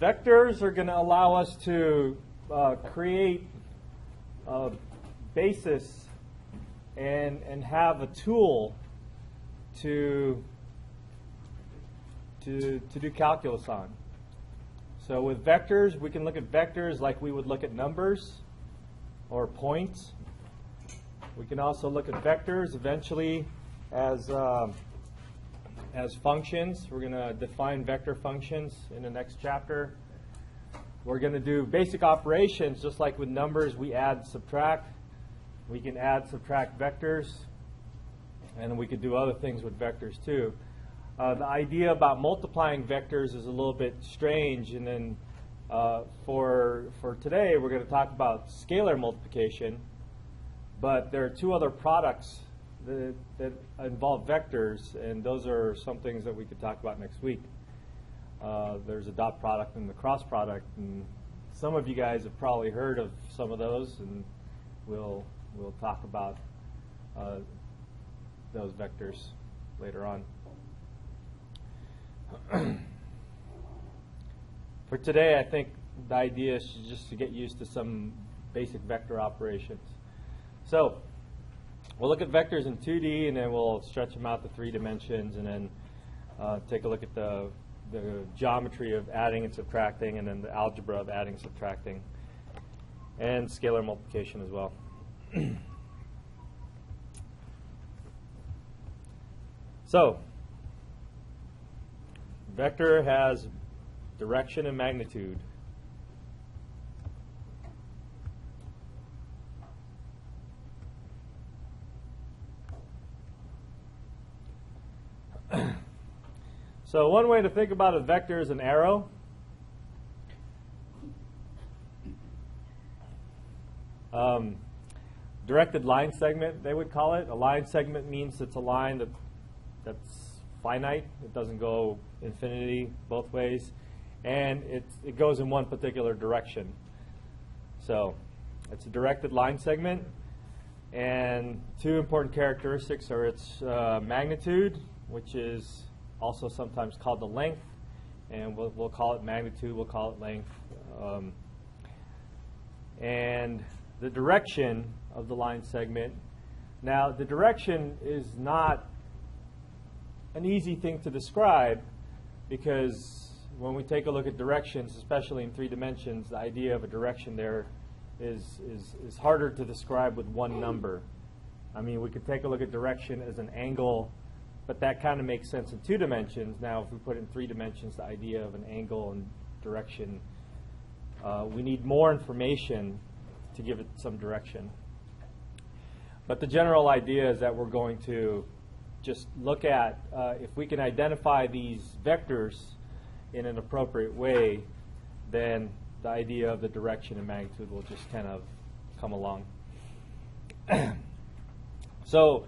Vectors are going to allow us to create a basis and have a tool to do calculus on. So with vectors, we can look at vectors like we would look at numbers or points. We can also look at vectors eventually as functions. We're going to define vector functions in the next chapter. We're going to do basic operations just like with numbers. We add, subtract. We can add, subtract vectors. And we could do other things with vectors too. The idea about multiplying vectors is a little bit strange. And then for today, we're going to talk about scalar multiplication. But there are two other products that involve vectors, and those are some things that we could talk about next week. There's a dot product and the cross product, and some of you guys have probably heard of some of those, and we'll talk about those vectors later on. For today, I think the idea is just to get used to some basic vector operations. So we'll look at vectors in 2D, and then we'll stretch them out to 3 dimensions, and then take a look at the geometry of adding and subtracting, and then the algebra of adding and subtracting, and scalar multiplication as well. So, vector has direction and magnitude. So one way to think about a vector is an arrow. Directed line segment, they would call it. A line segment means it's a line that's finite. It doesn't go infinity both ways. And it goes in one particular direction. So it's a directed line segment. And two important characteristics are its magnitude, which is also sometimes called the length, and we'll call it magnitude, we'll call it length. And the direction of the line segment. Now, the direction is not an easy thing to describe, because when we take a look at directions, especially in 3 dimensions, the idea of a direction there is harder to describe with one number. I mean, we could take a look at direction as an angle, but that kind of makes sense in 2 dimensions. Now, if we put it in 3 dimensions, the idea of an angle and direction, we need more information to give it some direction. But the general idea is that we're going to just look at if we can identify these vectors in an appropriate way, then the idea of the direction and magnitude will just kind of come along. So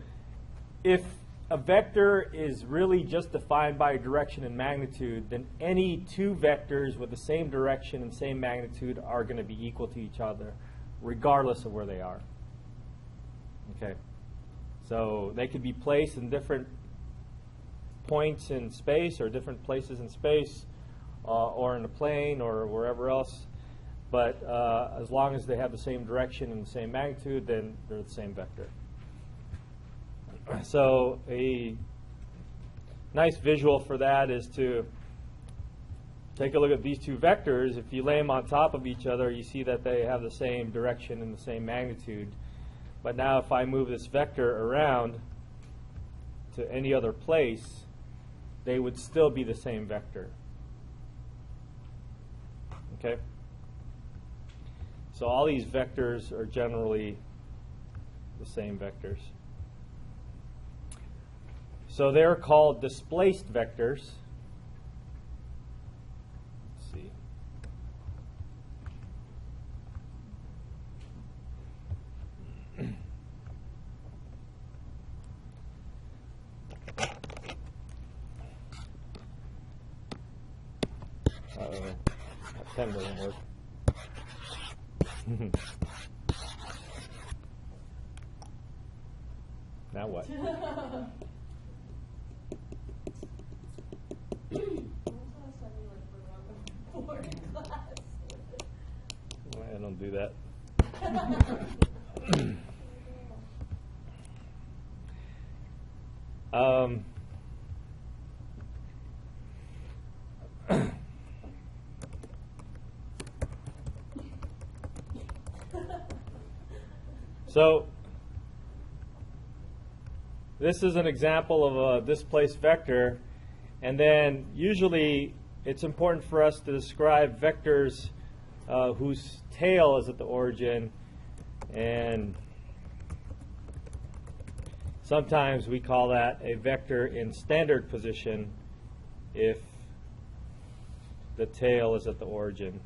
if a vector is really just defined by direction and magnitude, then any 2 vectors with the same direction and same magnitude are going to be equal to each other, regardless of where they are. Okay, so they could be placed in different points in space, or different places in space, or in a plane, or wherever else. But as long as they have the same direction and the same magnitude, then they're the same vector. So a nice visual for that is to take a look at these 2 vectors. If you lay them on top of each other, you see that they have the same direction and the same magnitude. But now if I move this vector around to any other place, they would still be the same vector. Okay? So all these vectors are generally the same vectors. So they're called displaced vectors. Let's see. Uh-oh. That pen doesn't work. Now what? So this is an example of a displaced vector, and then usually it's important for us to describe vectors whose tail is at the origin, and sometimes we call that a vector in standard position if the tail is at the origin.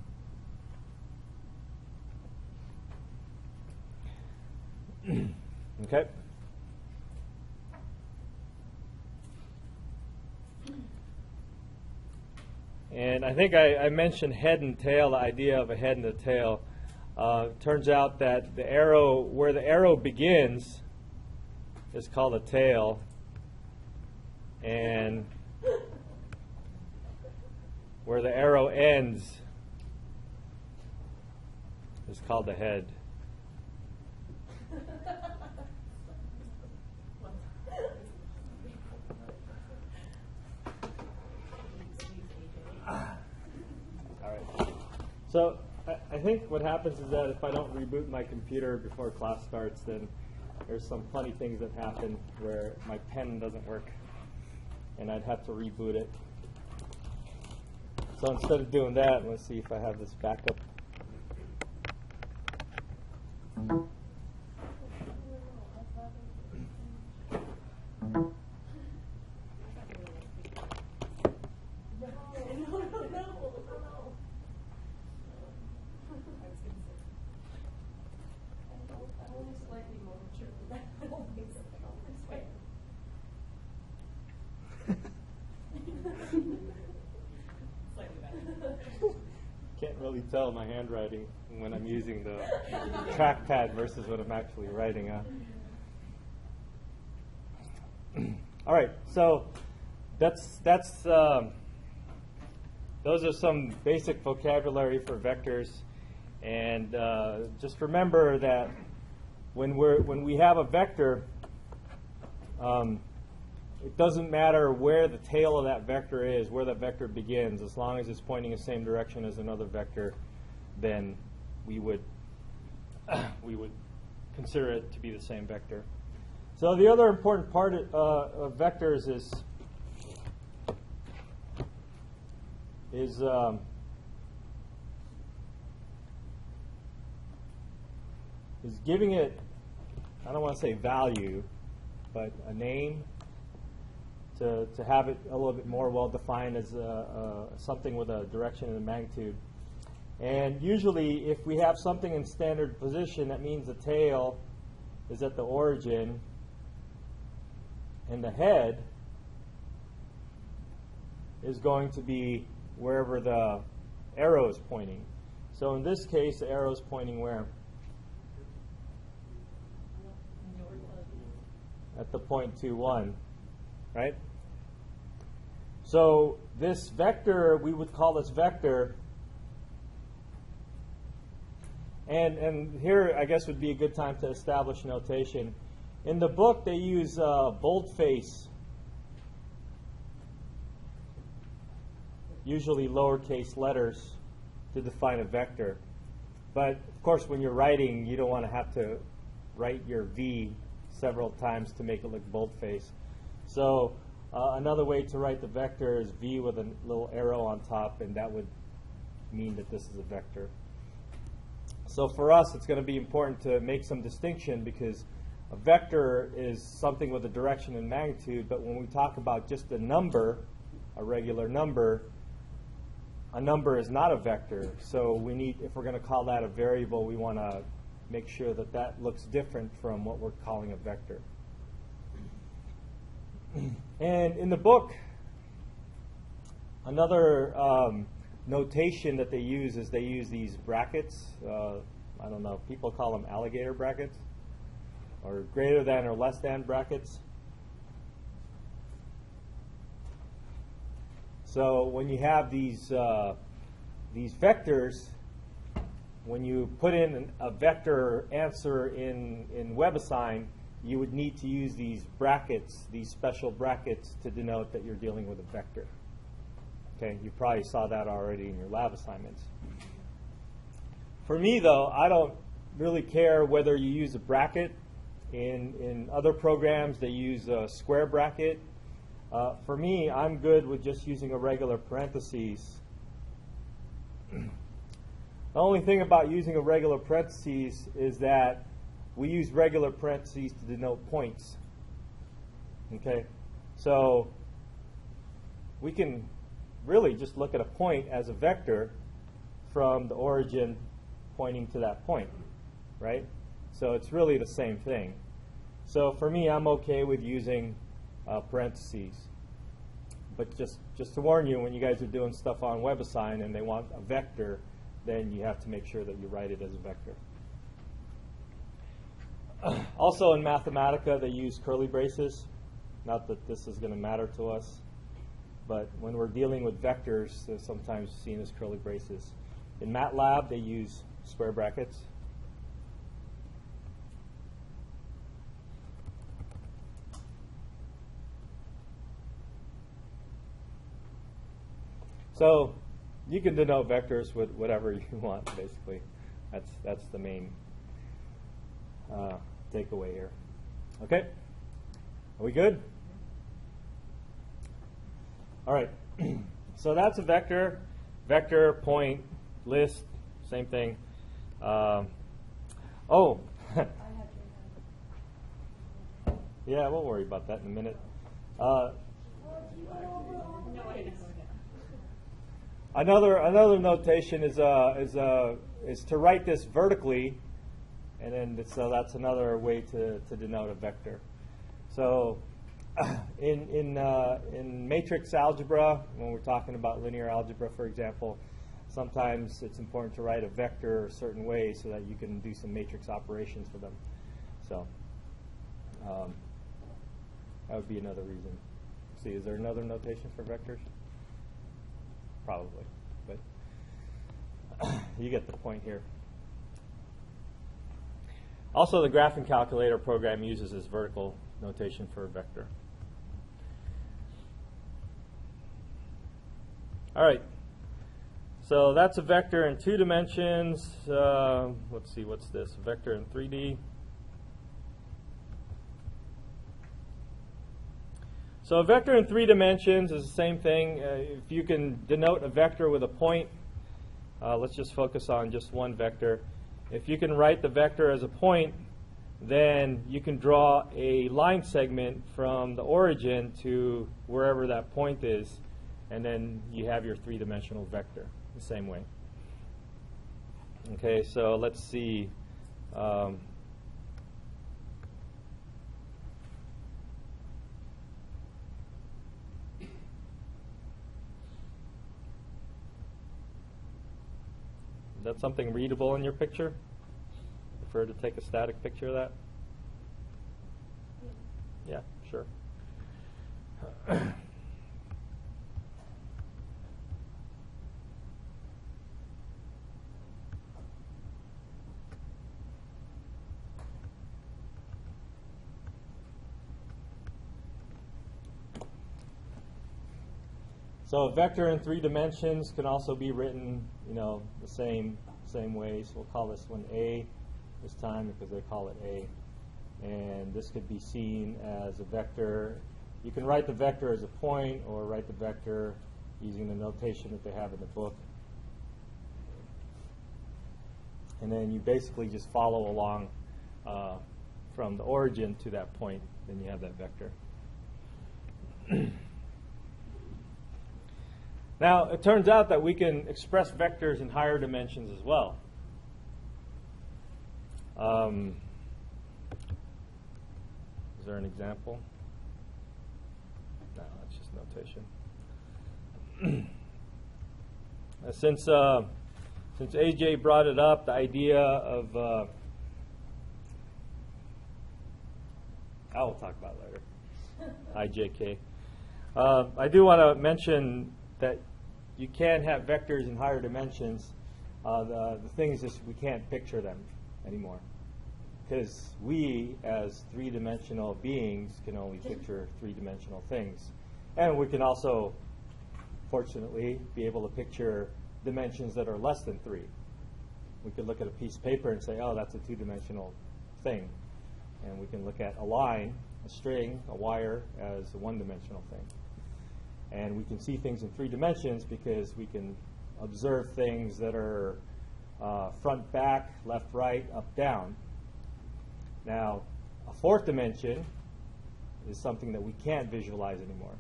Okay. And I think I mentioned head and tail, the idea of a head and a tail. Turns out that the arrow, where the arrow begins, is called a tail, and where the arrow ends is called the head. So I think what happens is that if I don't reboot my computer before class starts, then there's some funny things that happen where my pen doesn't work, and I'd have to reboot it. So instead of doing that, let's see if I have this backup. Can't really tell my handwriting when I'm using the trackpad versus what I'm actually writing on. All right, so those are some basic vocabulary for vectors, and just remember that when we have a vector, it doesn't matter where the tail of that vector is, where that vector begins. As long as it's pointing the same direction as another vector, then we would consider it to be the same vector. So the other important part of vectors is giving it, I don't want to say value, but a name, to have it a little bit more well-defined as something with a direction and a magnitude. And usually, if we have something in standard position, that means the tail is at the origin, and the head is going to be wherever the arrow is pointing. So in this case, the arrow is pointing where? At the point 2, 1, right? So this vector, we would call this vector, and here I guess would be a good time to establish notation. In the book, they use boldface, usually lowercase letters, to define a vector. But of course, when you're writing, you don't want to have to write your V several times to make it look boldface. So another way to write the vector is V with a little arrow on top, and that would mean that this is a vector. So for us, it's going to be important to make some distinction, because a vector is something with a direction and magnitude, but when we talk about just a number, a regular number, a number is not a vector. So we need, if we're going to call that a variable, we want to make sure that that looks different from what we're calling a vector. And in the book, another notation that they use is they use these brackets. I don't know, people call them alligator brackets, or greater than or less than brackets. So when you have these vectors, when you put in a vector answer in WebAssign, you would need to use these brackets, these special brackets, to denote that you're dealing with a vector. Okay, you probably saw that already in your lab assignments. For me, though, I don't really care whether you use a bracket. In other programs, they use a square bracket. For me, I'm good with just using a regular parentheses. The only thing about using a regular parentheses is that we use regular parentheses to denote points. Okay, so we can really just look at a point as a vector from the origin pointing to that point, right? So it's really the same thing. So for me, I'm okay with using parentheses. But just to warn you, when you guys are doing stuff on WebAssign and they want a vector, then you have to make sure that you write it as a vector. Also in Mathematica, they use curly braces. Not that this is going to matter to us, but when we're dealing with vectors, they're sometimes seen as curly braces. In MATLAB, they use square brackets. So you can denote vectors with whatever you want, basically. That's the main takeaway here. Okay? Are we good? All right. So that's a vector. Vector, point, list, same thing. Oh. Yeah, we'll worry about that in a minute. Another notation is to write this vertically, and then that's another way to denote a vector. So in matrix algebra, when we're talking about linear algebra, for example, sometimes it's important to write a vector a certain way so that you can do some matrix operations for them. So that would be another reason. See, is there another notation for vectors? Probably, but you get the point here. Also, the graphing calculator program uses this vertical notation for a vector. All right, so that's a vector in 2 dimensions. Let's see, what's this? A vector in 3D. So a vector in 3 dimensions is the same thing. If you can denote a vector with a point, let's just focus on just one vector. If you can write the vector as a point, then you can draw a line segment from the origin to wherever that point is, and then you have your 3-dimensional vector the same way. Okay, so let's see. Is that something readable in your picture? Prefer to take a static picture of that? Yeah, sure. So a vector in 3 dimensions can also be written, the same way. So we'll call this one A this time because they call it A. And this could be seen as a vector. You can write the vector as a point or write the vector using the notation that they have in the book. And then you basically just follow along from the origin to that point. Then you have that vector. Now, it turns out that we can express vectors in higher dimensions as well. Is there an example? No, that's just notation. Since AJ brought it up, the idea of I will talk about it later. IJK. I do want to mention that you can have vectors in higher dimensions. The thing is just we can't picture them anymore. Because we, as three-dimensional beings, can only picture three-dimensional things. And we can also, fortunately, be able to picture dimensions that are less than 3. We could look at a piece of paper and say, oh, that's a two-dimensional thing. And we can look at a line, a string, a wire as a one-dimensional thing. And we can see things in 3 dimensions because we can observe things that are front, back, left, right, up, down. Now, a 4th dimension is something that we can't visualize anymore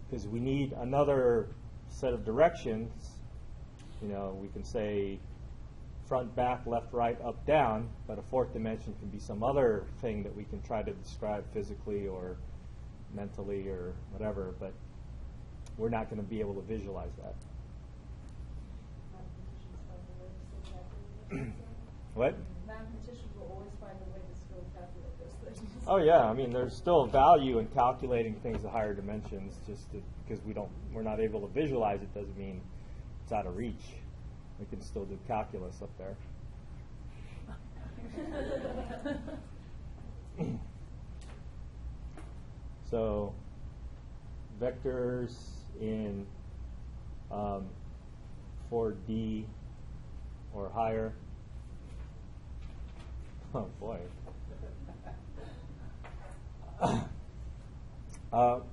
because we need another set of directions. You know, we can say front, back, left, right, up, down, but a 4th dimension can be some other thing that we can try to describe physically or mentally or whatever, but we're not going to be able to visualize that. What? Mathematicians will always find a way to still calculate those things. Oh yeah, I mean there's still value in calculating things at higher dimensions. Just because we're not able to visualize it doesn't mean it's out of reach. We can still do calculus up there. So vectors in 4D or higher. Oh boy.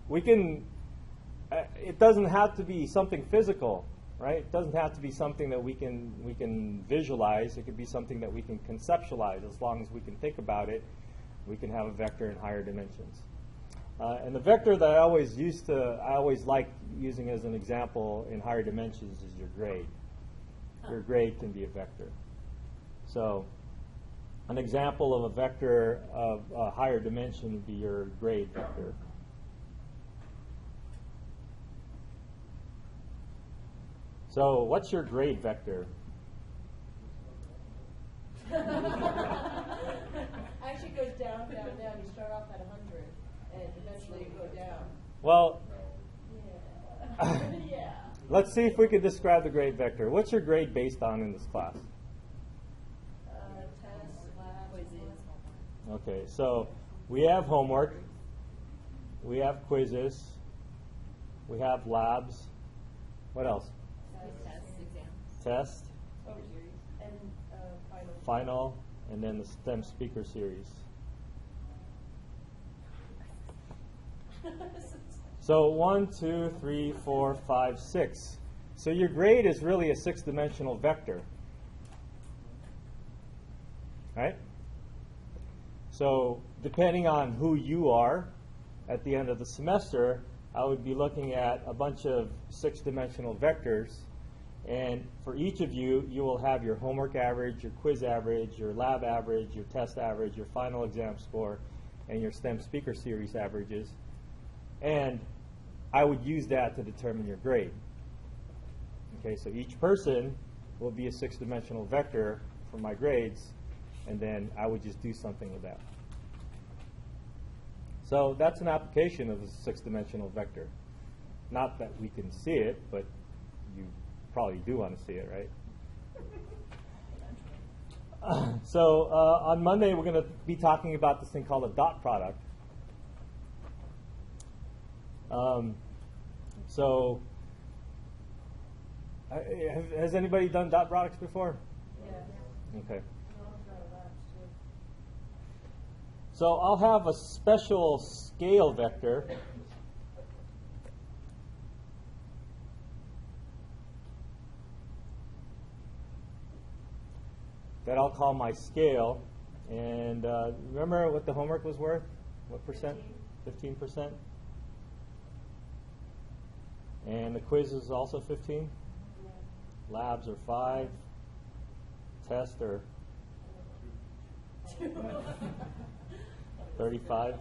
We can, it doesn't have to be something physical, right? It doesn't have to be something that we can visualize. It could be something that we can conceptualize. As long as we can think about it, we can have a vector in higher dimensions. And the vector that I always like using as an example in higher dimensions is your grade. Your grade can be a vector. So an example of a vector of a higher dimension would be your grade vector. So what's your grade vector? Actually, it goes down, down, down. You start off at 100, and eventually you go down. Well, Yeah. Yeah. let's see if we could describe the grade vector. What's your grade based on in this class? Tests, lab, quizzes. Okay, so we have homework, we have quizzes, we have labs. What else? Tests, exams. Test, And final. final, and then the STEM speaker series. So 1, 2, 3, 4, 5, 6. So your grade is really a 6-dimensional vector, right? So depending on who you are at the end of the semester, I would be looking at a bunch of 6-dimensional vectors. And for each of you, you will have your homework average, your quiz average, your lab average, your test average, your final exam score, and your STEM speaker series averages. And I would use that to determine your grade. Okay, so each person will be a 6-dimensional vector for my grades, and then I would just do something with that. So that's an application of a 6-dimensional vector. Not that we can see it, but you probably do want to see it, right? So on Monday, we're going to be talking about this thing called a dot product. So has anybody done dot products before? Yeah. Okay. So I'll have a special scale vector that I'll call my scale. And remember what the homework was worth? What percent? 15%? And the quiz is also 15? Labs are 5. Tests are 35.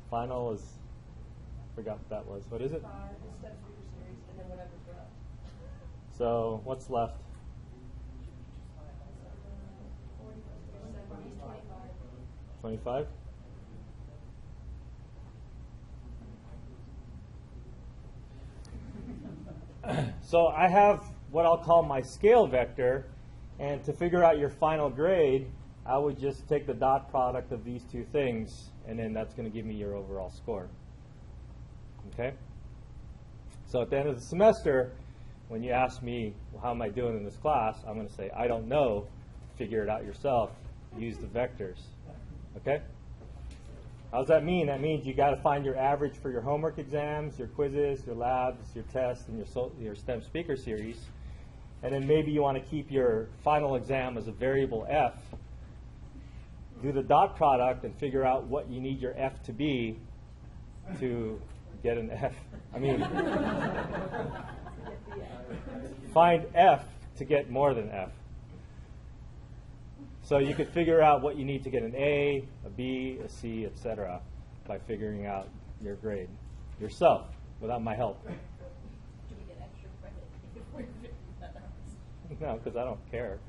Final is, forgot what that was. What is it? The STEM speaker series, and then whatever's left. So what's left? 25? So I have what I'll call my scale vector, and to figure out your final grade, I would just take the dot product of these two things, and then that's going to give me your overall score. Okay? So at the end of the semester, when you ask me, well, how am I doing in this class, I'm going to say, I don't know. Figure it out yourself. Use the vectors. Okay? How does that mean? That means you got to find your average for your homework exams, your quizzes, your labs, your tests, and your STEM speaker series. And then maybe you want to keep your final exam as a variable f. Do the dot product and figure out what you need your f to be to get an f. I mean, find f to get more than f. So you could figure out what you need to get an A, a B, a C, etc. by figuring out your grade yourself without my help. Do we get extra credit if we're figuring that out? No, because I don't care.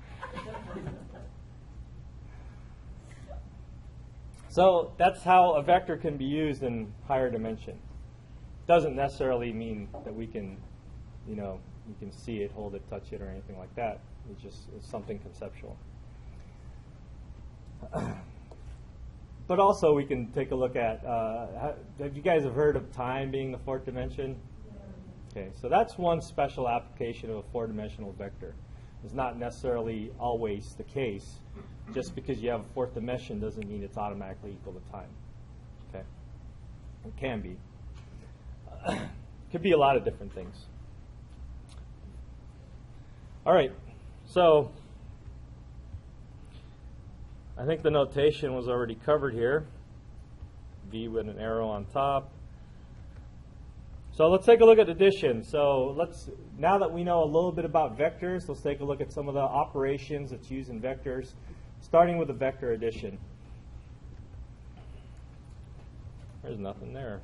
So that's how a vector can be used in higher dimension. Doesn't necessarily mean that we can, you can see it, hold it, touch it, or anything like that. It's something conceptual. But also we can take a look at, have you guys heard of time being the fourth dimension? Okay, so that's one special application of a four-dimensional vector. It's not necessarily always the case. Just because you have a fourth dimension doesn't mean it's automatically equal to time. Okay, it can be. Could be a lot of different things. All right, so I think the notation was already covered here. V with an arrow on top. So let's take a look at addition. So now that we know a little bit about vectors, let's take a look at some of the operations that's used in vectors, starting with the vector addition. There's nothing there.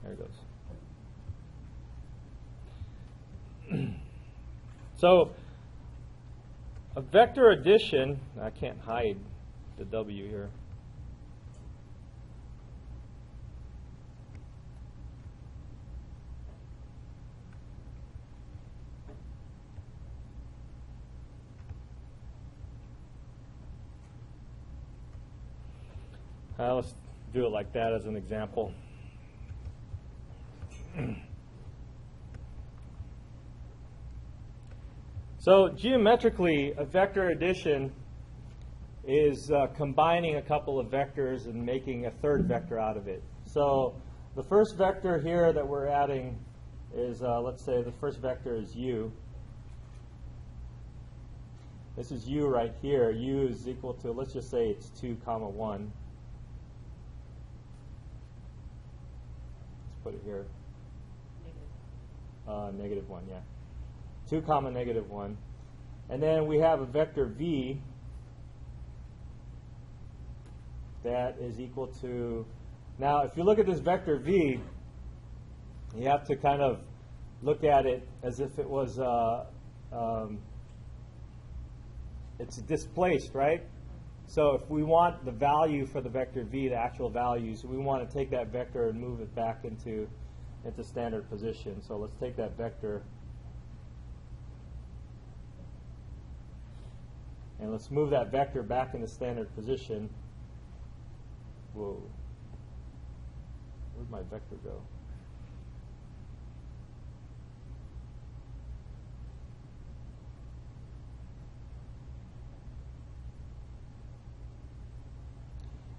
There it goes. So a vector addition, I can't hide the W here. Let's do it like that as an example. So geometrically, a vector addition is combining a couple of vectors and making a third vector out of it. So the first vector here that we're adding is, let's say the first vector is u. This is u right here. U is equal to, let's just say it's 2, 1. Let's put it here. Negative 1, yeah. 2, negative 1. And then we have a vector v that is equal to, now if you look at this vector v, you have to kind of look at it as if it was, it's displaced, right? So if we want the value for the vector v, the actual values, we want to take that vector and move it back into standard position. So let's take that vector and let's move that vector back into standard position. Whoa. Where'd my vector go?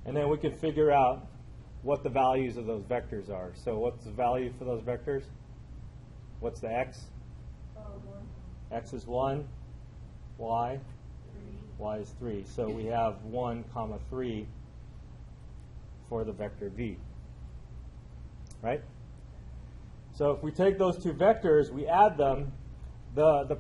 And then we can figure out what the values of those vectors are. So what's the value for those vectors? What's the x? 1. X is 1. Y? 3. Y is 3. So we have 1, 3 for the vector v. Right? So if we take those two vectors, we add them, the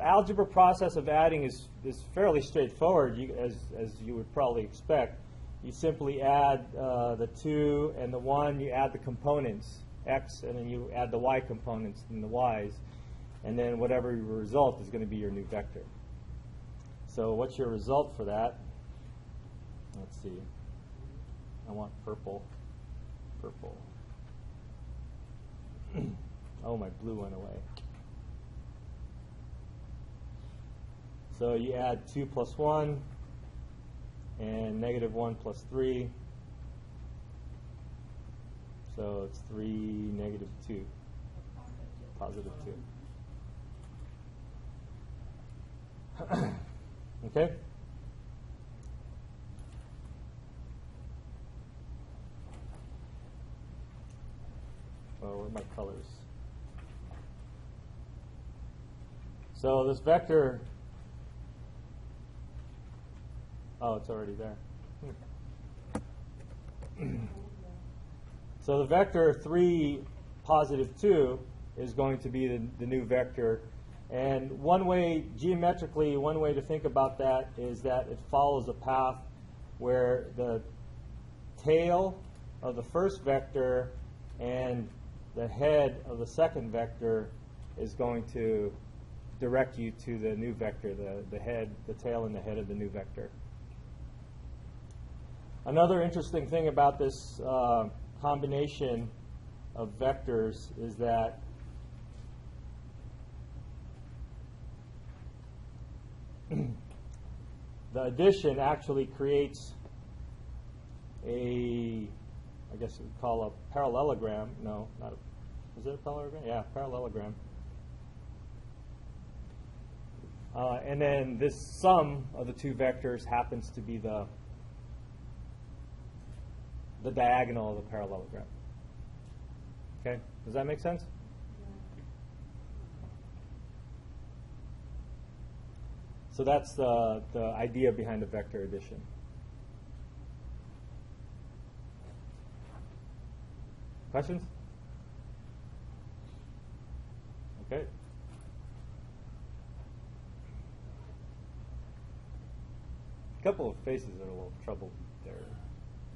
algebra process of adding is fairly straightforward, as you would probably expect. You simply add the 2 and the 1, you add the components, x, and then you add the y components and the y's, and then whatever your result is going to be your new vector. So what's your result for that? Let's see. I want purple. Purple. Oh, my blue went away. So you add 2 plus 1 and negative 1 plus 3. So it's 3, negative 2, positive 2. Okay? Oh, what are my colors? So this vector, oh, it's already there. So the vector 3, positive 2 is going to be the new vector. And one way, geometrically, one way to think about that is that it follows a path where the tail of the first vector and the head of the second vector is going to direct you to the new vector, the head, the tail and the head of the new vector. Another interesting thing about this combination of vectors is that the addition actually creates a, I guess we would call a parallelogram. No, not a, is it a parallelogram? Yeah, parallelogram. And then this sum of the two vectors happens to be the diagonal of the parallelogram. Okay, does that make sense? So that's the idea behind the vector addition. Questions? Okay. A couple of faces are a little troubled there,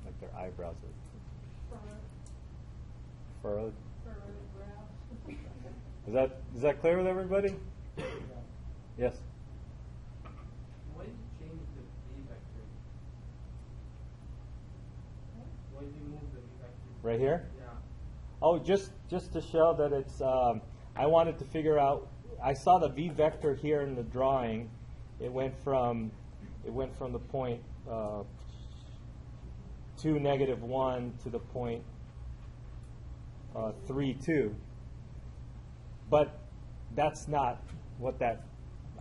like their eyebrows are furrowed. Is that clear with everybody? Yeah. Yes. Why did you change the v vector? Why did you move the v vector? Right here? Yeah. Oh, just to show that it's, I wanted to figure out, I saw the v vector here in the drawing. It went from the point 2, negative 1 to the point 3, 2. But that's not what that,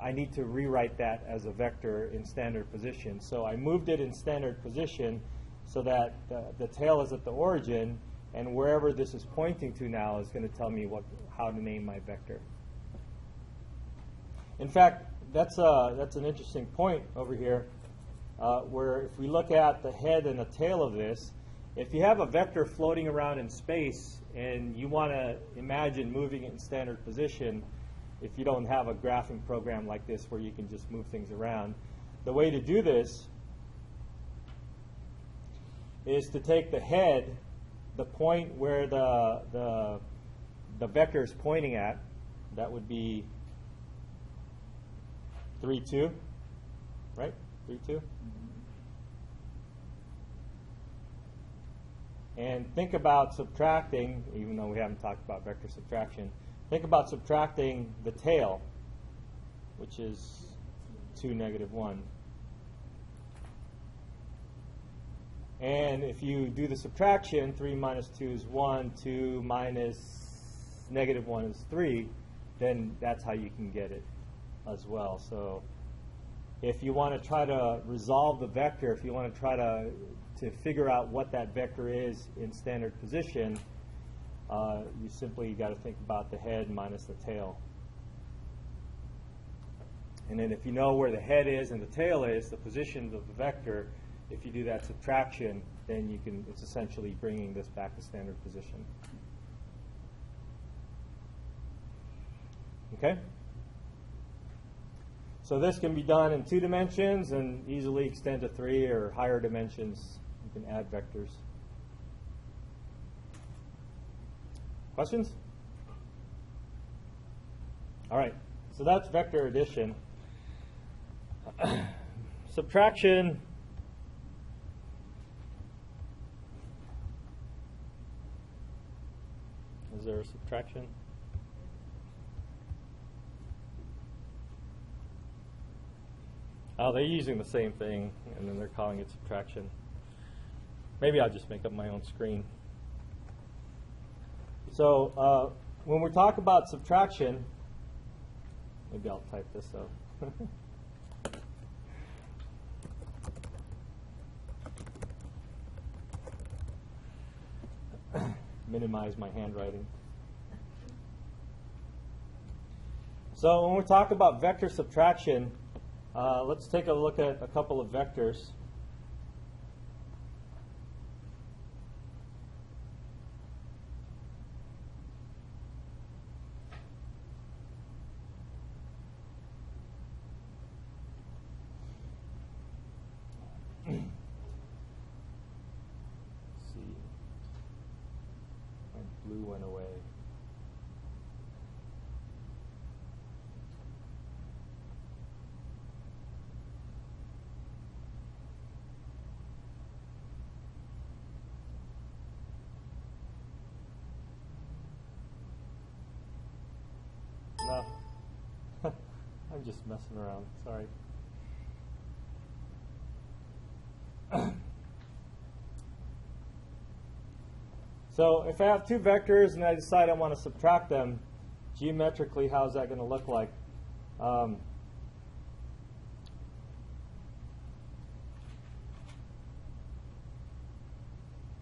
I need to rewrite that as a vector in standard position. So I moved it in standard position so that the tail is at the origin, and wherever this is pointing to now is going to tell me how to name my vector. In fact, that's an interesting point over here, where if we look at the head and the tail of this, if you have a vector floating around in space and you want to imagine moving it in standard position, if you don't have a graphing program like this where you can just move things around, the way to do this is to take the head, the point where the vector is pointing at, that would be 3, 2, right? 3, 2. And think about subtracting, even though we haven't talked about vector subtraction, think about subtracting the tail, which is 2, negative 1. And if you do the subtraction, 3 minus 2 is 1, 2 minus negative 1 is 3, then that's how you can get it as well. So if you want to try to resolve the vector, if you want to try to figure out what that vector is in standard position, you simply got to think about the head minus the tail. And then if you know where the head is and the tail is, the positions of the vector, if you do that subtraction, then you can, it's essentially bringing this back to standard position. Okay? So this can be done in 2 dimensions and easily extend to 3 or higher dimensions. You can add vectors. Questions? All right, so that's vector addition. Subtraction. Is there a subtraction? Oh, they're using the same thing, and then they're calling it subtraction. Maybe I'll just make up my own screen. So when we talk about subtraction, maybe I'll type this out. Minimize my handwriting. So when we talk about vector subtraction, let's take a look at a couple of vectors. Let's see. My blue went away. No. I'm just messing around. Sorry. So if I have two vectors and I decide I want to subtract them, geometrically, how's that going to look like?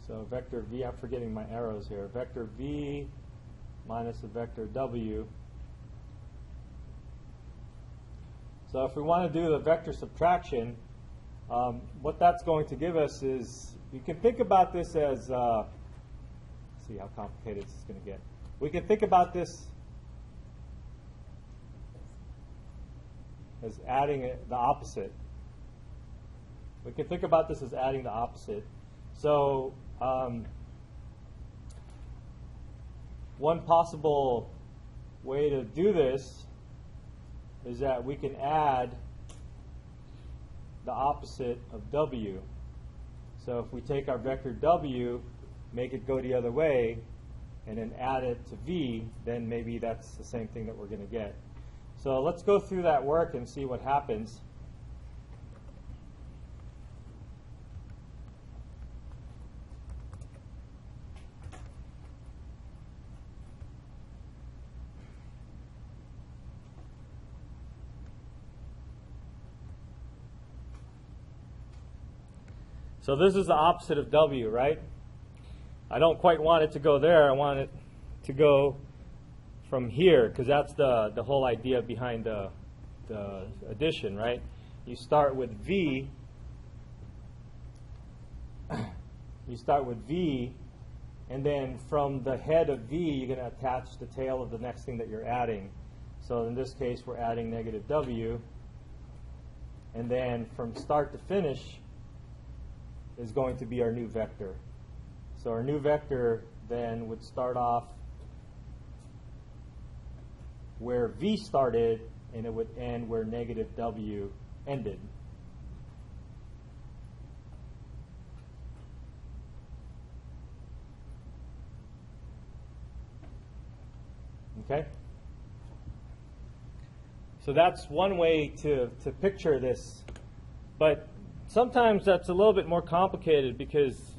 So vector v, I'm forgetting my arrows here. Vector v minus a vector w. So if we want to do the vector subtraction, what that's going to give us is, you can think about this as, let's see how complicated this is going to get. We can think about this as adding the opposite. We can think about this as adding the opposite. So one possible way to do this is that we can add the opposite of w. So if we take our vector w, make it go the other way, and then add it to v, then maybe that's the same thing that we're going to get. So let's go through that work and see what happens. So this is the opposite of w, right? I don't quite want it to go there. I want it to go from here, because that's the whole idea behind the addition, right? You start with v. You start with v, and then from the head of v, you're going to attach the tail of the next thing that you're adding. So in this case, we're adding negative w. And then from start to finish is going to be our new vector. So our new vector then would start off where v started, and it would end where negative w ended. Okay? So that's one way to picture this. But sometimes that's a little bit more complicated, because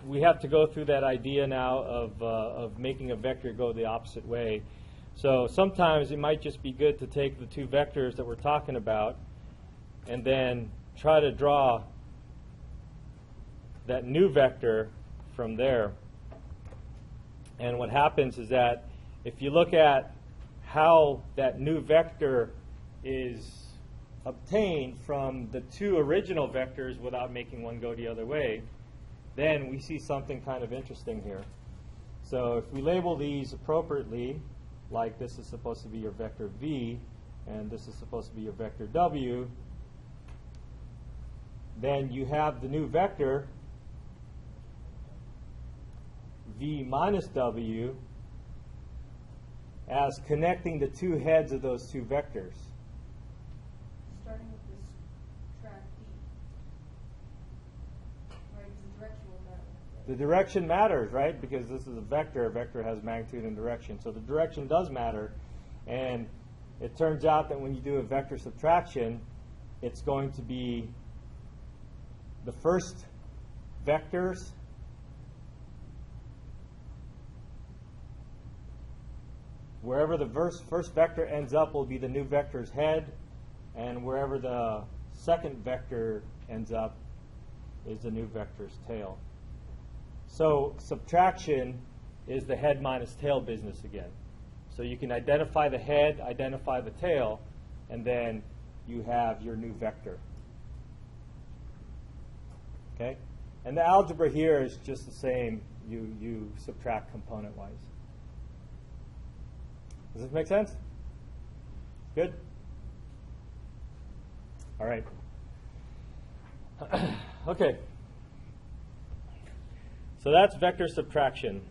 we have to go through that idea now of making a vector go the opposite way. So sometimes it might just be good to take the two vectors that we're talking about and then try to draw that new vector from there. And what happens is that if you look at how that new vector is obtained from the two original vectors without making one go the other way, then we see something kind of interesting here. So if we label these appropriately, like this is supposed to be your vector v, and this is supposed to be your vector w, then you have the new vector v minus w as connecting the two heads of those two vectors. Starting with this track D. Right, 'cause the direction will matter. The direction matters, right? Because this is a vector. A vector has magnitude and direction. So the direction does matter. And it turns out that when you do a vector subtraction, it's going to be the first vectors wherever the first vector ends up will be the new vector's head, and wherever the second vector ends up is the new vector's tail. So subtraction is the head minus tail business again. So you can identify the head, identify the tail, and then you have your new vector. Okay? And the algebra here is just the same. You subtract component-wise. Does this make sense? Good? All right. Okay. So that's vector subtraction.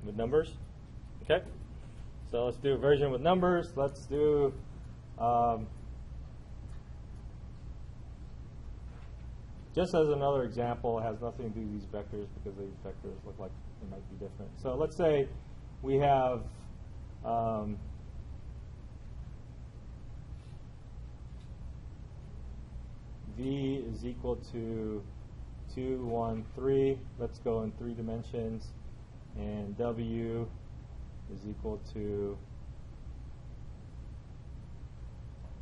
With numbers? Okay. So let's do a version with numbers. Let's do just as another example, it has nothing to do with these vectors because these vectors look like they might be different. So let's say we have V is equal to 2, 1, 3. Let's go in 3 dimensions. And W is equal to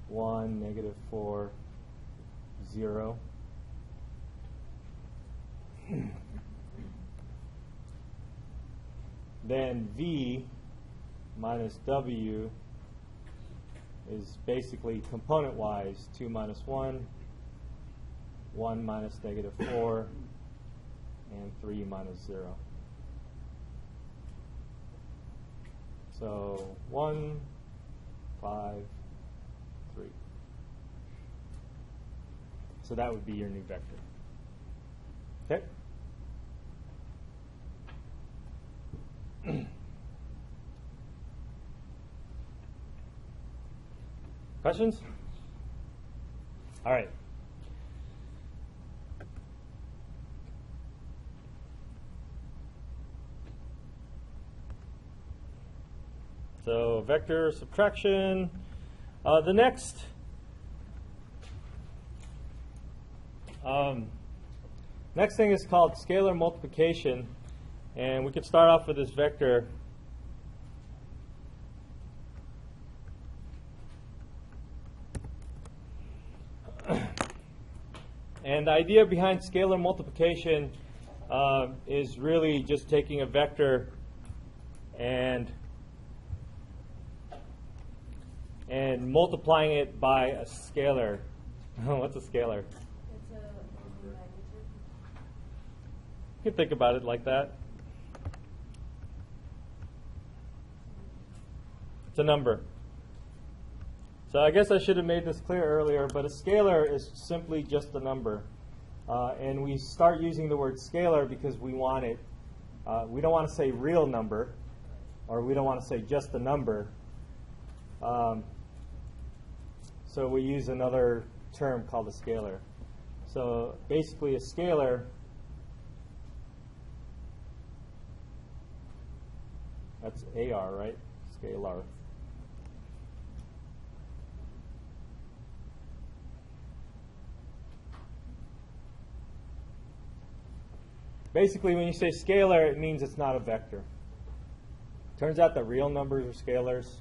1, negative 4, 0. Then V minus W is basically component-wise 2 minus 1, 1 minus negative 4, and 3 minus 0. So 1, 5, 3. So that would be your new vector. Okay? Questions? All right. So vector subtraction. The next thing is called scalar multiplication, and we could start off with this vector. And the idea behind scalar multiplication is really just taking a vector and multiplying it by a scalar. What's a scalar? It's a magnitude. You can think about it like that. It's a number. So I guess I should have made this clear earlier, but a scalar is simply just a number. And we start using the word scalar because we want it. We don't want to say real number, or we don't want to say just a number. So we use another term called a scalar. So basically a scalar, that's AR, right? Scalar. Basically, when you say scalar, it means it's not a vector. Turns out that real numbers are scalars.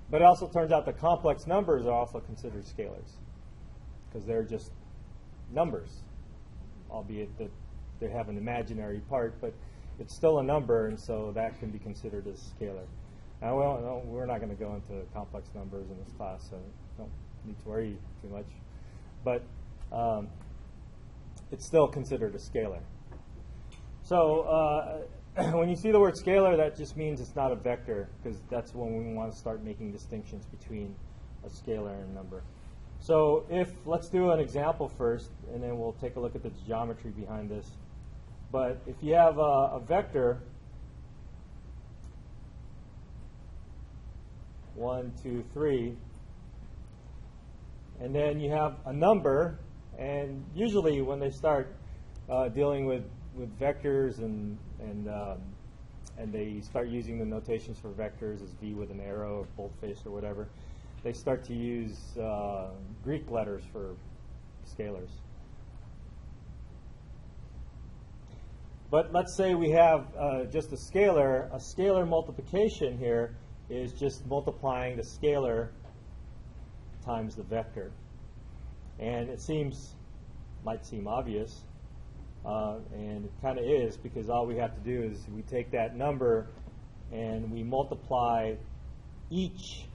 But it also turns out that complex numbers are also considered scalars because they're just numbers, albeit that they have an imaginary part, but it's still a number, and so that can be considered as scalar. Now, we're not going to go into complex numbers in this class, so don't need to worry too much. But it's still considered a scalar. So when you see the word scalar, that just means it's not a vector, because that's when we want to start making distinctions between a scalar and a number. So let's do an example first, and then we'll take a look at the geometry behind this. But if you have a vector, 1, 2, 3, and then you have a number, And usually when they start dealing with vectors and they start using the notations for vectors as v with an arrow or boldface or whatever, they start to use Greek letters for scalars. But let's say we have just a scalar. A scalar multiplication here is just multiplying the scalar times the vector. And it might seem obvious, and it kind of is, because all we have to do is we take that number and we multiply each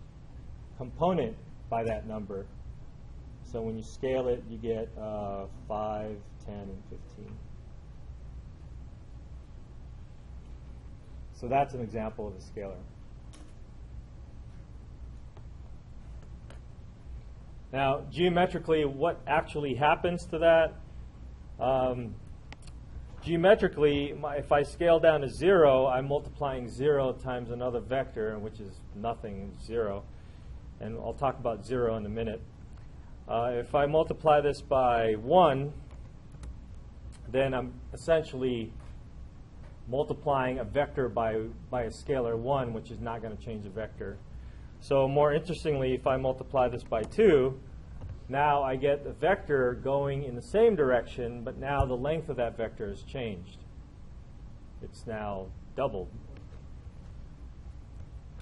component by that number. So when you scale it, you get 5, 10, and 15. So that's an example of a scalar. Now, geometrically, what actually happens to that? Geometrically, if I scale down to 0, I'm multiplying 0 times another vector, which is nothing, 0. And I'll talk about 0 in a minute. If I multiply this by 1, then I'm essentially multiplying a vector by a scalar 1, which is not going to change the vector. So more interestingly, if I multiply this by 2, now I get a vector going in the same direction, but now the length of that vector has changed. It's now doubled.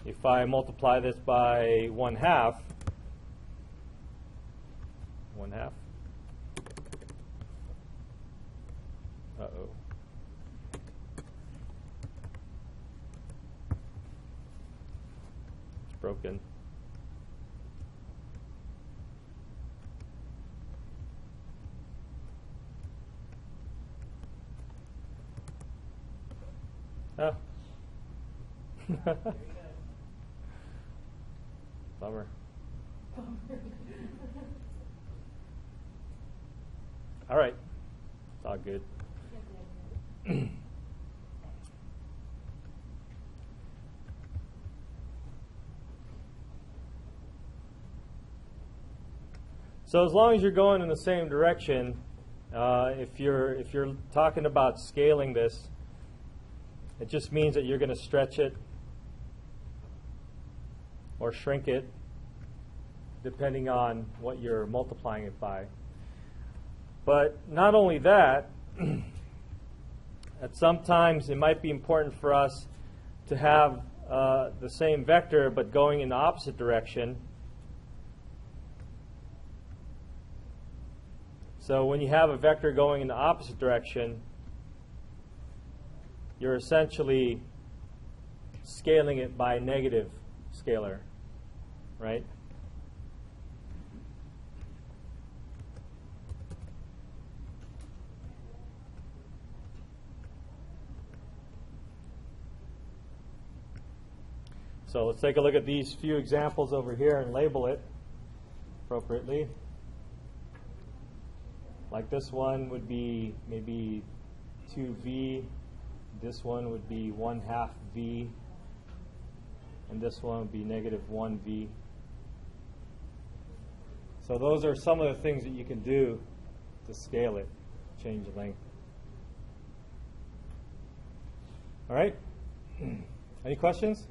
If I multiply this by 1/2, uh-oh. It's broken. Oh. Bummer. All right. It's all good. So as long as you're going in the same direction, if you're talking about scaling this, it just means that you're going to stretch it or shrink it depending on what you're multiplying it by. But not only that, at sometimes it might be important for us to have the same vector but going in the opposite direction. So when you have a vector going in the opposite direction, you're essentially scaling it by a negative scalar, right? So let's take a look at these few examples over here and label it appropriately. Like this one would be maybe 2v. This one would be 1/2 v, and this one would be negative 1v. So those are some of the things that you can do to scale it, change the length. All right? Any questions?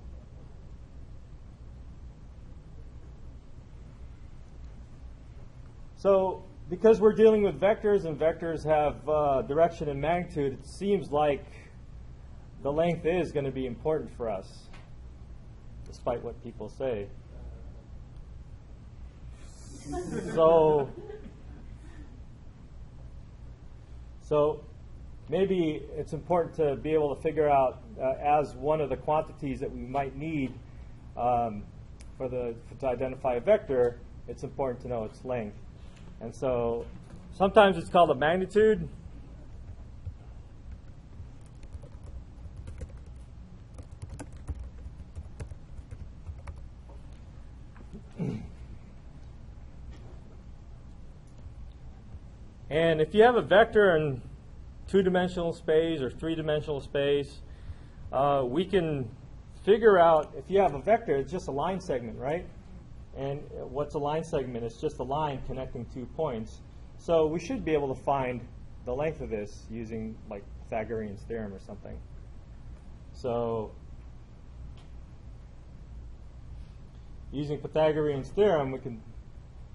So because we're dealing with vectors, and vectors have direction and magnitude, it seems like the length is going to be important for us, despite what people say. So maybe it's important to be able to figure out as one of the quantities that we might need to identify a vector, it's important to know its length. And so sometimes it's called a magnitude. And if you have a vector in two-dimensional space or three-dimensional space, we can figure out, if you have a vector, it's just a line segment, right? And what's a line segment? It's just a line connecting 2 points. So we should be able to find the length of this using like Pythagorean's theorem or something. So using Pythagorean's theorem, we can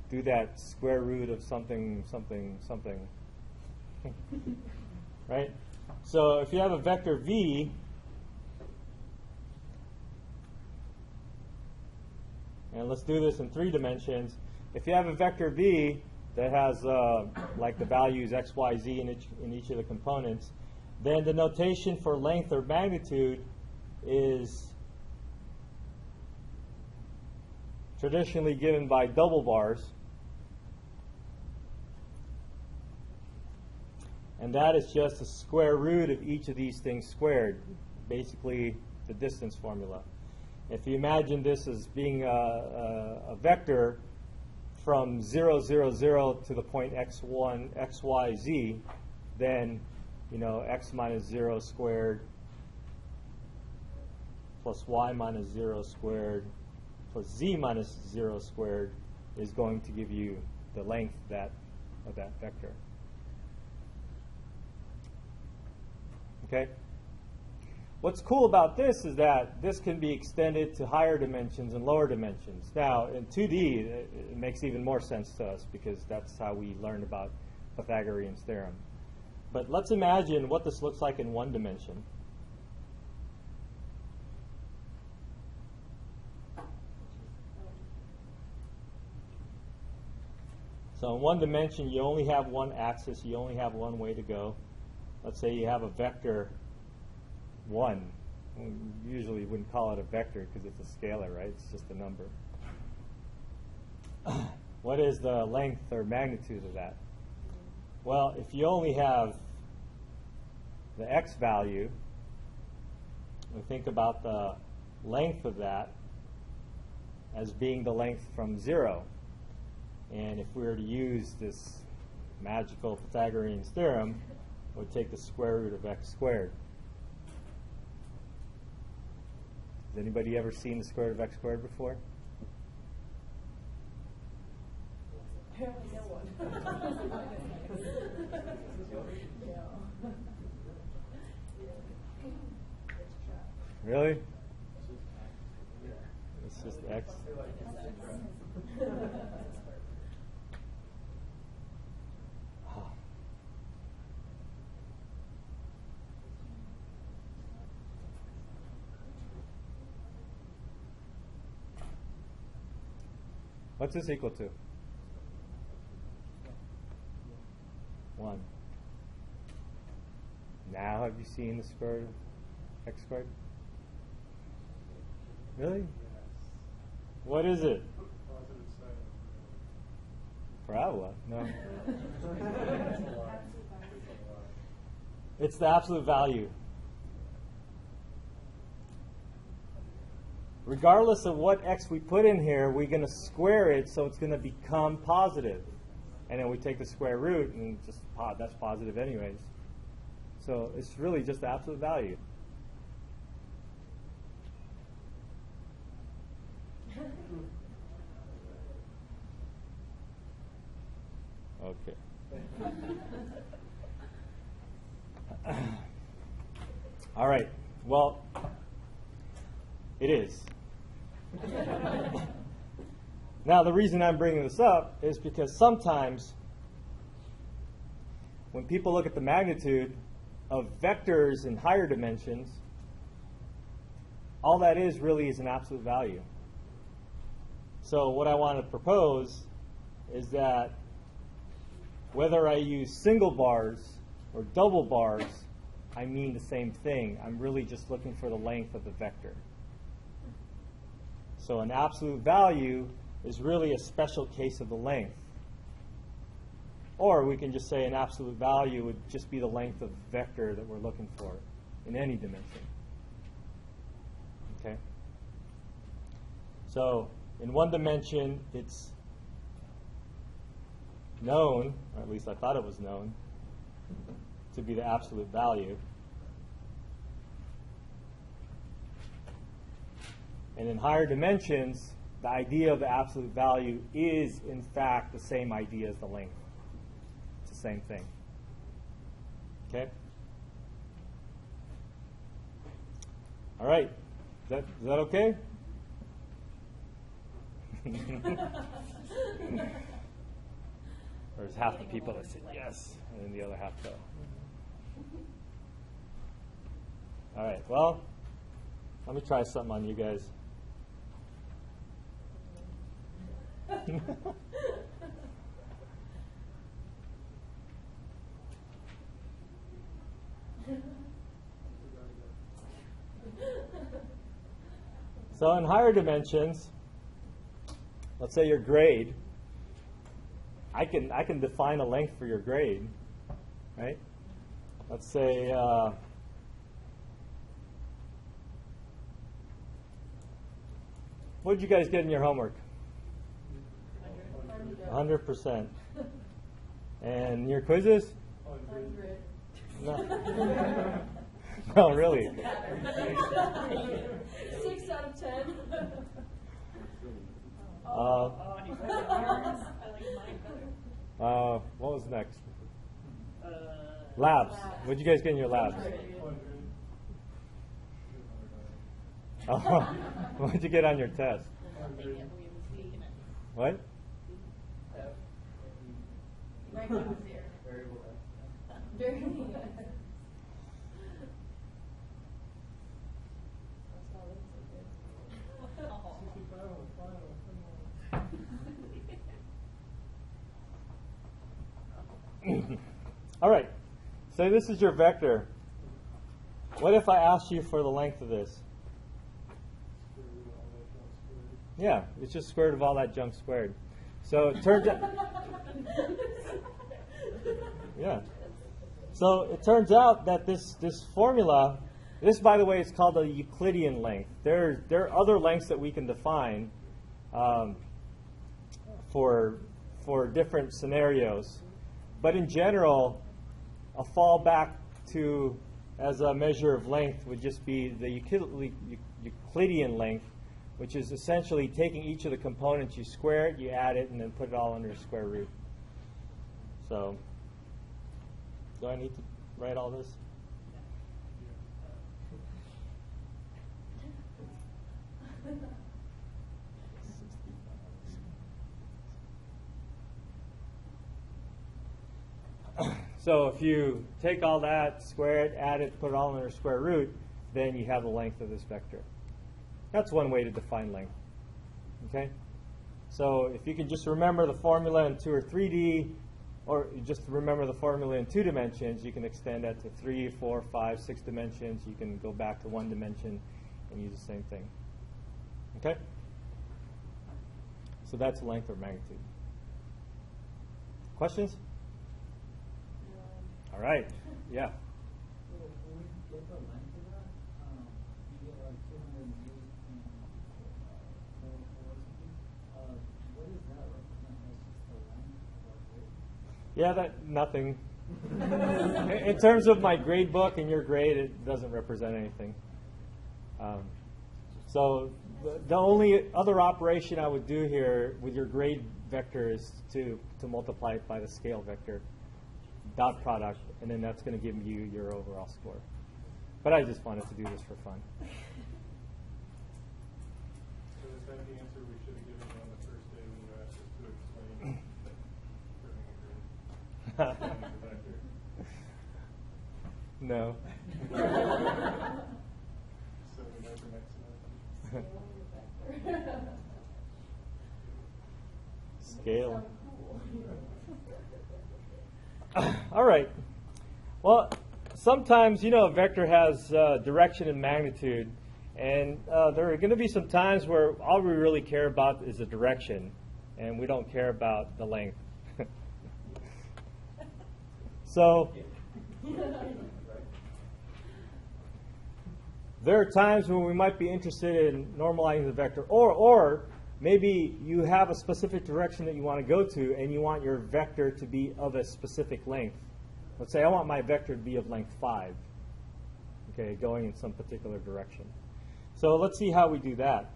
do that square root of something, something, something. Right? So if you have a vector v, and let's do this in 3 dimensions. If you have a vector v that has like the values x, y, z in each of the components, then the notation for length or magnitude is traditionally given by double bars. And that is just the square root of each of these things squared, basically the distance formula. If you imagine this as being a vector from 0, 0, 0 to the point x1, x, y, z, then x minus 0 squared plus y minus 0 squared plus z minus 0 squared is going to give you the length of that vector. Okay? What's cool about this is that this can be extended to higher dimensions and lower dimensions. Now, in 2D, it makes even more sense to us because that's how we learned about Pythagorean's theorem. But let's imagine what this looks like in 1 dimension. So in 1 dimension, you only have one axis. You only have one way to go. Let's say you have a vector 1. We usually wouldn't call it a vector because it's a scalar, right? It's just a number. What is the length or magnitude of that? Well, if you only have the x value, we think about the length of that as being the length from 0. And if we were to use this magical Pythagorean theorem, it would take the square root of x squared. Has anybody ever seen the square root of x squared before? Apparently no one. Really? It's just x. What's this equal to? 1. Now have you seen the square root of x squared? Really? What is it? Parabola? No. It's the absolute value. Regardless of what x we put in here, we're going to square it so it's going to become positive. And then we take the square root and just that's positive anyways. So it's really just the absolute value. Okay. All right. Well, it is. Now, the reason I'm bringing this up is because sometimes when people look at the magnitude of vectors in higher dimensions, all that is really is an absolute value. So what I want to propose is that whether I use single bars or double bars, I mean the same thing. I'm really just looking for the length of the vector. So an absolute value is really a special case of the length. Or we can just say an absolute value would just be the length of the vector that we're looking for in any dimension. Okay? So in 1 dimension, it's known, or at least I thought it was known, to be the absolute value. And in higher dimensions, the idea of the absolute value is, in fact, the same idea as the length. same thing. Okay? All right. Is that okay? There's half the people that said yes, and then the other half no. All right, well, let me try something on you guys. So in higher dimensions, let's say your grade, I can define a length for your grade, right? Let's say what did you guys get in your homework? 100%. And your quizzes? 100. No. No, really. 6 out of 10. What was next? Labs. What did you guys get in your labs? What did you get on your test? What? All right. So this is your vector. What if I asked you for the length of this? Yeah, it's just square root of all that junk squared. So it turns out. Yeah. So it turns out that this formula, this by the way is called a Euclidean length. There are other lengths that we can define for different scenarios, but in general, a fallback to as a measure of length would just be the Euclidean length, which is essentially taking each of the components, you square it, you add it, and then put it all under a square root. So, do I need to write all this? So if you take all that, square it, add it, put it all under a square root, then you have the length of this vector. That's one way to define length. Okay? So if you can just remember the formula in 2 or 3D, or just remember the formula in 2 dimensions, you can extend that to 3, 4, 5, 6 dimensions. You can go back to 1 dimension and use the same thing. Okay? So that's length or magnitude. Questions? All right. Yeah. So when we get the length of that, you get like 208 and 4 or something. What does that represent? That's just the length of our grade? Yeah, that nothing. In terms of my grade book and your grade, it doesn't represent anything. So the only other operation I would do here with your grade vector is to multiply it by the scale vector, dot product, and then that's going to give you your overall score. But I just wanted to do this for fun. So is that the answer we should have given you on the first day when you asked us to explain turning a grid? No. So we know for next time. Scale. All right. Well, sometimes, a vector has direction and magnitude, and there are going to be some times where all we really care about is the direction, and we don't care about the length. So there are times when we might be interested in normalizing the vector, or maybe you have a specific direction that you want to go to, and you want your vector to be of a specific length. Let's say I want my vector to be of length 5, okay, going in some particular direction. So let's see how we do that.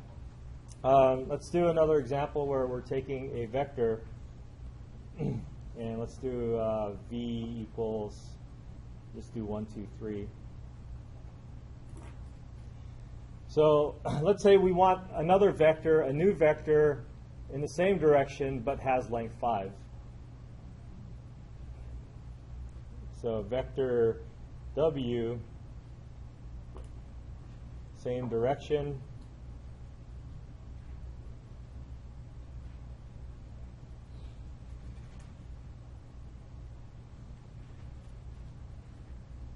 Let's do another example where we're taking a vector. And let's do v equals, just do 1, 2, 3. So let's say we want another vector, a new vector in the same direction, but has length 5. So vector W, same direction.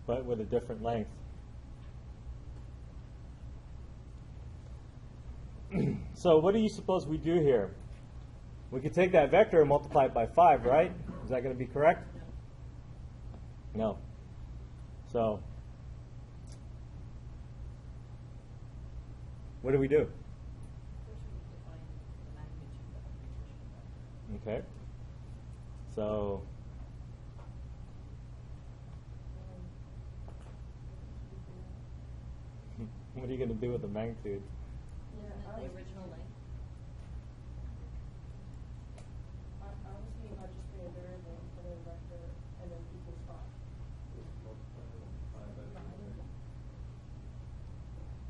But with a different length. So what do you suppose we do here? We could take that vector and multiply it by 5, right? Is that going to be correct? No. So what do we do? Okay. So what are you going to do with the magnitude? The original length. I was thinking about just being a variable and put in a vector and then equals 5.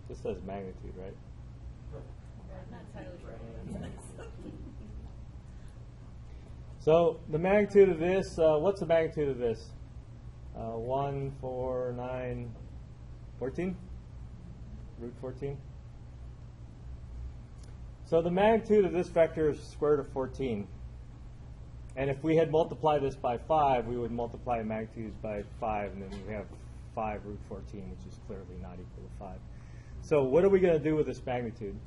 This says magnitude, right? I'm not entirely sure. So the magnitude of this, what's the magnitude of this? 1, 4, 9, 14? Root 14? So the magnitude of this vector is square root of 14. And if we had multiplied this by 5, we would multiply magnitudes by 5, and then we have 5 root 14, which is clearly not equal to 5. So what are we going to do with this magnitude?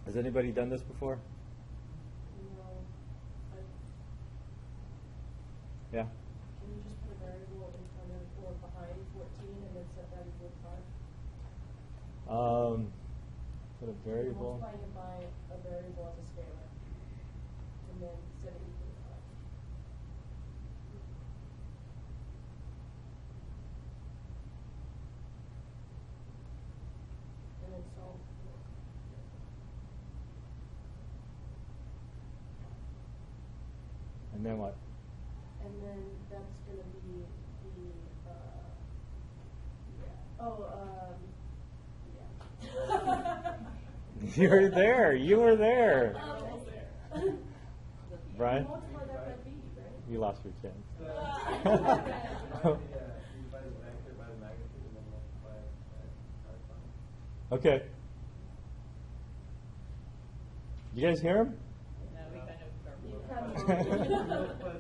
Has anybody done this before? No. Yeah? Can you just put a variable in front of or behind 14 and then set that equal to 5? Put a variable. Multiplying it by a variable as a scalar. And then set it equal to 5. And then solve for it. And then what? And then that's going to be the, yeah. Oh, yeah. You were there. You were there. Brian? Multiply that by b, right? You lost your chance. You divide the vector by the magnitude and then multiply it by Okay. You guys hear him? multiply the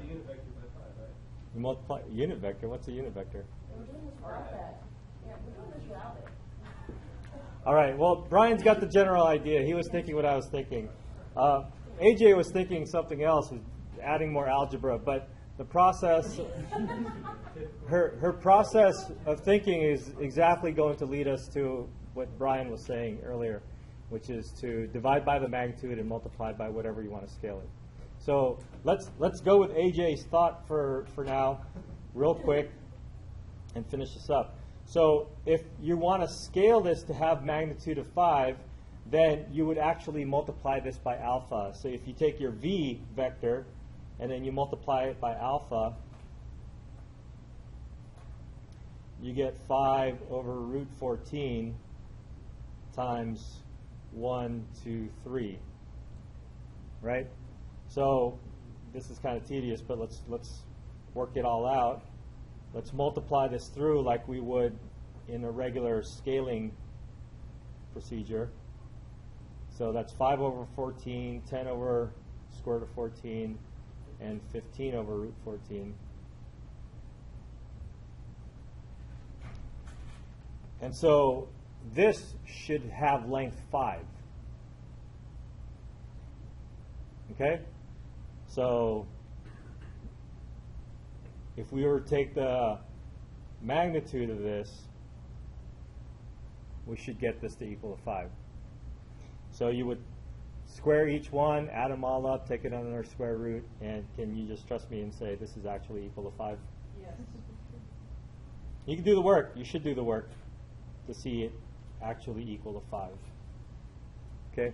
unit vector by 5, right? You multiply unit vector. What's a unit vector? We're doing this without that. Yeah, we're doing this without it. All right. Well, Brian's got the general idea. He was thinking what I was thinking. AJ was thinking something else, adding more algebra. But the process, her process of thinking is exactly going to lead us to what Brian was saying earlier, which is to divide by the magnitude and multiply by whatever you want to scale it. So let's go with AJ's thought for now, real quick, and finish this up. So if you want to scale this to have magnitude of 5, then you would actually multiply this by alpha. So if you take your v vector and then you multiply it by alpha, you get 5 over root 14 times 1, 2, 3. Right? So this is kind of tedious, but let's work it all out. Let's multiply this through like we would in a regular scaling procedure. So that's 5 over 14, 10 over square root of 14, and 15 over root 14. And so this should have length 5. Okay? So if we were to take the magnitude of this, we should get this to equal to 5. So you would square each one, add them all up, take it under their square root, and can you just trust me and say this is actually equal to 5? Yes. You can do the work. You should do the work to see it actually equal to 5. Okay?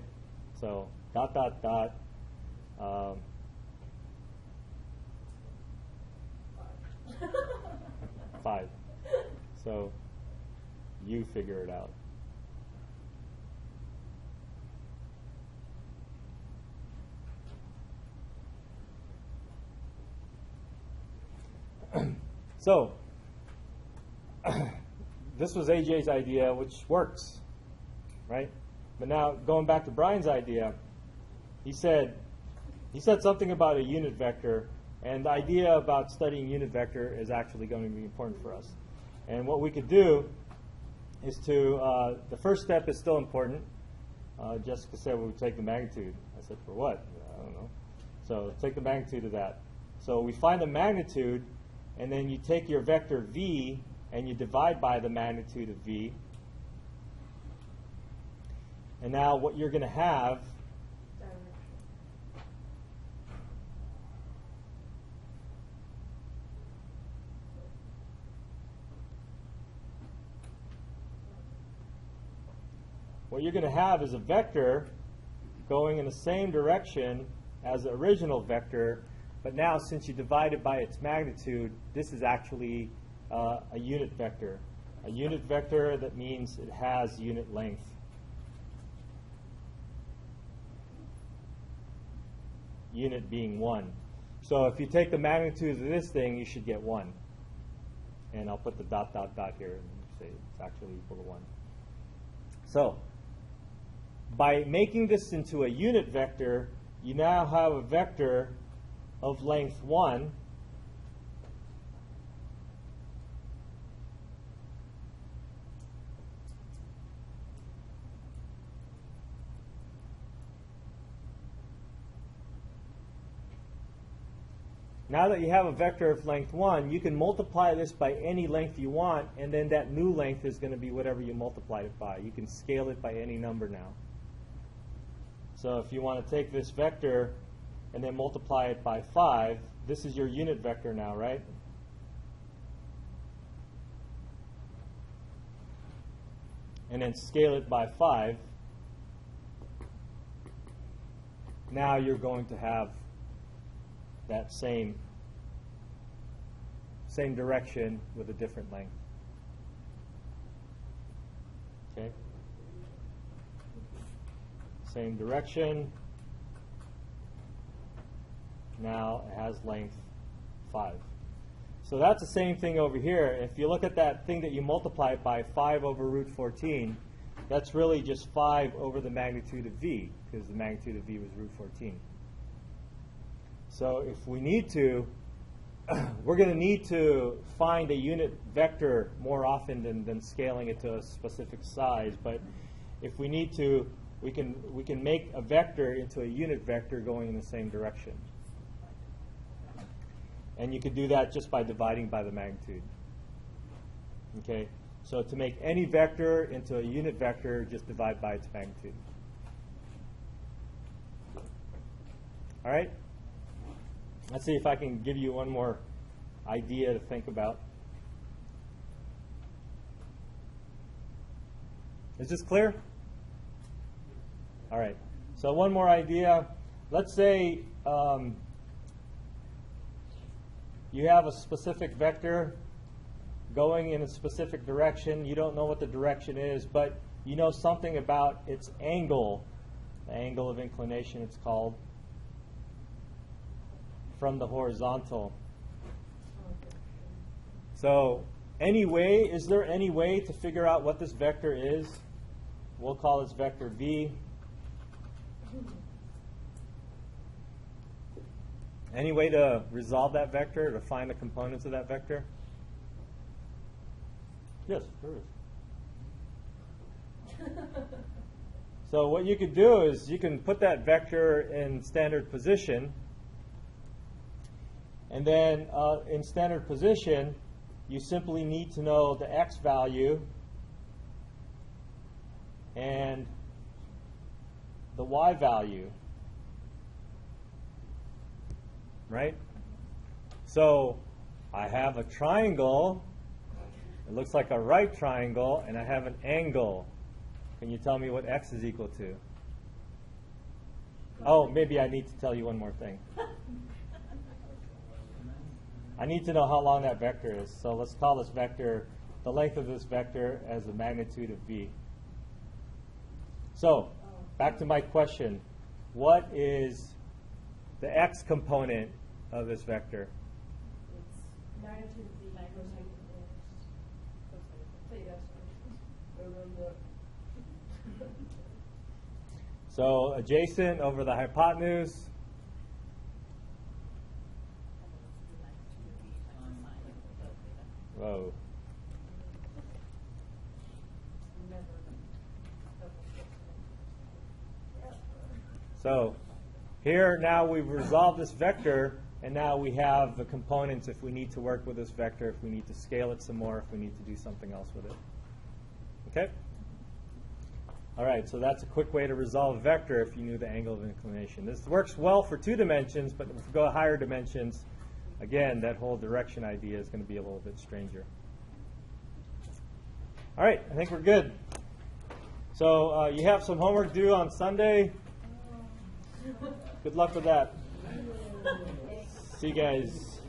So dot, dot, dot. 5. So you figure it out. So this was AJ's idea, which works, right? But now going back to Brian's idea, he said something about a unit vector, and the idea about studying unit vector is actually going to be important for us. And what we could do is to, the first step is still important. Jessica said we would take the magnitude. I said, for what? I don't know. So take the magnitude of that. So we find the magnitude, and then you take your vector v, and you divide by the magnitude of v. And now what you're going to have is a vector going in the same direction as the original vector, but now since you divide it by its magnitude, this is actually a unit vector. A unit vector, that means it has unit length. Unit being 1. So if you take the magnitude of this thing, you should get 1. And I'll put the dot, dot, dot here and say it's actually equal to 1. So by making this into a unit vector, you now have a vector of length 1. Now that you have a vector of length 1, you can multiply this by any length you want, and then that new length is going to be whatever you multiplied it by. You can scale it by any number now. So if you want to take this vector and then multiply it by 5, this is your unit vector now, right? And then scale it by 5. Now you're going to have that same direction with a different length. Okay? Same direction. Now it has length 5. So that's the same thing over here. If you look at that thing that you multiply it by, 5 over root 14, that's really just 5 over the magnitude of v, because the magnitude of v was root 14. So if we need to, we're going to need to find a unit vector more often than scaling it to a specific size. But if we need to, we can make a vector into a unit vector going in the same direction. And you could do that just by dividing by the magnitude. Okay? So to make any vector into a unit vector, just divide by its magnitude. All right? Let's see if I can give you one more idea to think about. Is this clear? All right. So one more idea. Let's say you have a specific vector going in a specific direction. You don't know what the direction is, but you know something about its angle, the angle of inclination it's called, from the horizontal. So is there any way to figure out what this vector is? We'll call this vector v. Any way to resolve that vector, to find the components of that vector? Yes, there is. So what you could do is you can put that vector in standard position, and then in standard position, you simply need to know the x value and the y value. Right? So I have a triangle. It looks like a right triangle, and I have an angle. Can you tell me what x is equal to? Oh, maybe I need to tell you one more thing. I need to know how long that vector is. So let's call this vector, the length of this vector as the magnitude of v. So back to my question. What is the x component of this vector? It's magnitude of the cosine theta. So adjacent over the hypotenuse. Whoa. So here now we've resolved this vector, and now we have the components if we need to work with this vector, if we need to scale it some more, if we need to do something else with it. Okay? All right, so that's a quick way to resolve a vector if you knew the angle of inclination. This works well for 2 dimensions, but if we go higher dimensions, again, that whole direction idea is going to be a little bit stranger. All right, I think we're good. So you have some homework due on Sunday. Good luck with that. See you guys.